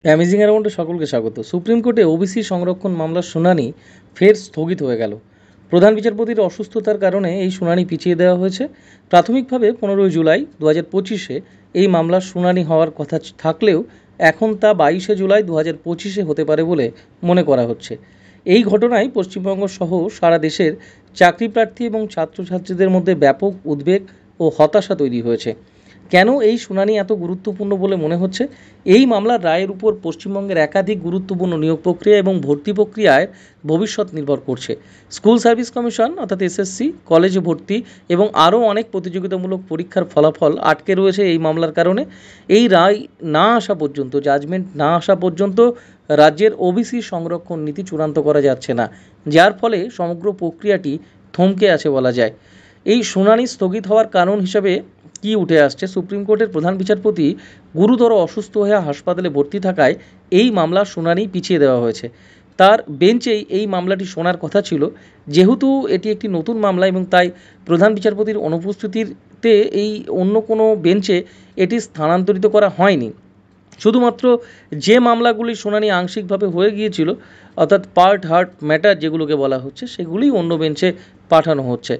Amazing অ্যারাউন্ডে সকলকে স্বাগত। Supreme কোর্টে ওবিসি সংরক্ষণ মামলার শুনানি ফের স্থগিত হয়ে গেল। প্রধান বিচারপতির অসুস্থতার কারণে এই শুনানি পিছিয়ে দেওয়া হয়েছে। প্রাথমিকভাবে 15 জুলাই 2025-এ এই মামলার শুনানি হওয়ার কথা থাকলেও এখন তা 22 জুলাই 2025-এ হতে পারে বলে মনে করা হচ্ছে। এই ঘটনায় পশ্চিমবঙ্গ সহ সারা দেশের চাকরিপ্রার্থী এবং ছাত্রছাত্রীদের মধ্যে ব্যাপক উদ্বেগ ও হতাশা তৈরি হয়েছে। কেন এই শুনানি এত গুরুত্বপূর্ণ বলে মনে হচ্ছে? এই মামলার রায়ের উপর পশ্চিমবঙ্গের একাধিক গুরুত্বপূর্ণ নিয়োগ প্রক্রিয়া এবং ভর্তি প্রক্রিয়ায় ভবিষ্যৎ নির্ভর করছে। স্কুল সার্ভিস কমিশন অর্থাৎ এসএসসি, কলেজে ভর্তি এবং আরও অনেক প্রতিযোগিতামূলক পরীক্ষার ফলাফল আটকে রয়েছে এই মামলার কারণে। এই রায় না আসা পর্যন্ত, জাজমেন্ট না আসা পর্যন্ত রাজ্যের ওবিসি সংরক্ষণ নীতি চূড়ান্ত করা যাচ্ছে না, যার ফলে সমগ্র প্রক্রিয়াটি থমকে আছে বলা যায়। এই শুনানি স্থগিত হওয়ার কারণ হিসাবে কি উঠে আসছে? সুপ্রিম কোর্টের প্রধান বিচারপতি গুরুতর অসুস্থ হয়ে হাসপাতালে ভর্তি থাকায় এই মামলার শুনানি পিছিয়ে দেওয়া হয়েছে। তার বেঞ্চেই এই মামলাটি শোনার কথা ছিল। যেহেতু এটি একটি নতুন মামলা এবং তাই প্রধান বিচারপতির অনুপস্থিতিতে এই অন্য কোনো বেঞ্চে এটি স্থানান্তরিত করা হয়নি। শুধুমাত্র যে মামলাগুলির শুনানি আংশিকভাবে হয়ে গিয়েছিল, অর্থাৎ পার্ট হার্ট ম্যাটার যেগুলোকে বলা হচ্ছে, সেগুলিই অন্য বেঞ্চে পাঠানো হচ্ছে।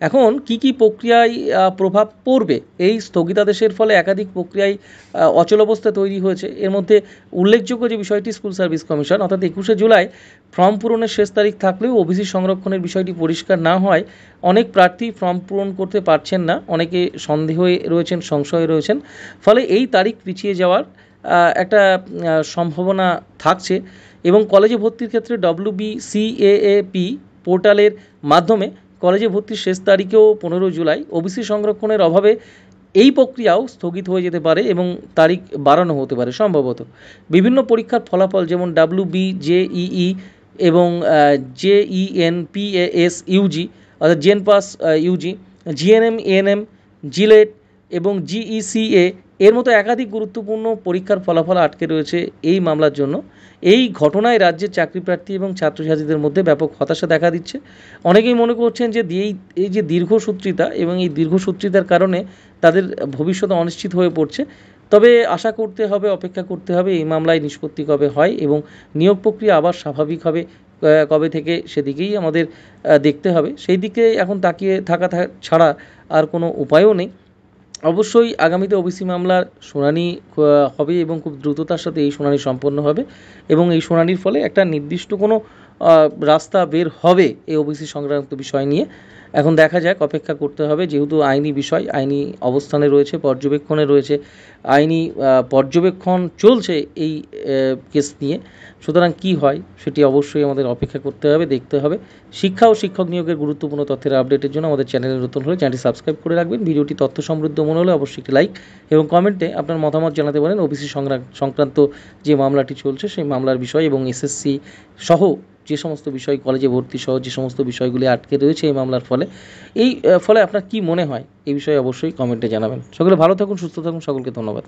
এখন কি প্রক্রিয়ায় প্রভাব পড়বে? এই স্থগিতাদেশের ফলে একাধিক প্রক্রিয়ায় অচলাবস্থা তৈরি হয়েছে। এর মধ্যে উল্লেখযোগ্য যে বিষয়টি, স্কুল সার্ভিস কমিশন অর্থাৎ 21 জুলাই ফর্ম পূরণের শেষ তারিখ থাকলেও ওবিসি সংরক্ষণের বিষয়টি পরিষ্কার না হয় অনেক প্রার্থী ফর্ম পূরণ করতে পারছেন না, অনেকে সন্দেহে রয়েছেন, সংশয়ে রয়েছেন। ফলে এই তারিখ পিছিয়ে যাওয়ার একটা সম্ভাবনা থাকছে এবং কলেজে ভর্তির ক্ষেত্রে WBCAAP পোর্টালের মাধ্যমে কলেজে ভর্তির শেষ তারিখেও 15 জুলাই। ওবিসি সংরক্ষণের অভাবে এই প্রক্রিয়াও স্থগিত হয়ে যেতে পারে এবং তারিখ বাড়ানো হতে পারে সম্ভবত। বিভিন্ন পরীক্ষার ফলাফল যেমন WBJEE এবং JENPAS ইউজি অর্থাৎ জেনপাস ইউজি, GNM ANM, জিলেট এবং GECA এর মতো একাধিক গুরুত্বপূর্ণ পরীক্ষার ফলাফল আটকে রয়েছে এই মামলার জন্য। এই ঘটনায় রাজ্যের চাকরিপ্রার্থী এবং ছাত্রছাত্রীদের মধ্যে ব্যাপক হতাশা দেখা দিচ্ছে। অনেকেই মনে করছেন যে এই যে দীর্ঘসূত্রিতা এবং এই দীর্ঘসূত্রিতার কারণে তাদের ভবিষ্যৎ অনিশ্চিত হয়ে পড়ছে। তবে আশা করতে হবে, অপেক্ষা করতে হবে এই মামলায় নিষ্পত্তি কবে হয় এবং নিয়োগ প্রক্রিয়া আবার স্বাভাবিক হবে কবে থেকে, সেদিকেই আমাদের দেখতে হবে। সেই দিকে এখন তাকিয়ে থাকা ছাড়া আর কোনো উপায়ও নেই। অবশ্যই আগামীতে ওবিসি মামলার শুনানি হবে এবং খুব দ্রুততার সাথে এই শুনানি সম্পন্ন হবে এবং এই শুনানির ফলে একটা নির্দিষ্ট কোনো রাস্তা বের হবে এই ওবিসি সংক্রান্ত বিষয় নিয়ে। এখন দেখা যাক, অপেক্ষা করতে হবে। যেহেতু আইনি বিষয়, আইনি অবস্থানে রয়েছে, পর্যবেক্ষণে রয়েছে, আইনি পর্যবেক্ষণ চলছে এই কেস নিয়ে। সুতরাং কী হয় সেটি অবশ্যই আমাদের অপেক্ষা করতে হবে, দেখতে হবে। শিক্ষা ও শিক্ষক নিয়োগের গুরুত্বপূর্ণ তথ্যের আপডেটের জন্য আমাদের চ্যানেলে নতুন হলে চ্যানেলটি সাবস্ক্রাইব করে রাখবেন। ভিডিওটি তথ্য সমৃদ্ধ মনে হলে অবশ্যই একটি লাইক এবং কমেন্টে আপনার মতামত জানাতে পারেন। ওবিসি সংক্রান্ত যে মামলাটি চলছে সেই মামলার বিষয় এবং এসএসসি সহ যে সমস্ত বিষয়, কলেজে ভর্তি সহ যে সমস্ত বিষয়গুলি আটকে রয়েছে এই মামলার ফলে, ফলে আপনার কি মনে হয় এই বিষয়ে অবশ্যই কমেন্টে জানাবেন। সকলে ভালো থাকুন, সুস্থ থাকুন, সকলকে ধন্যবাদ।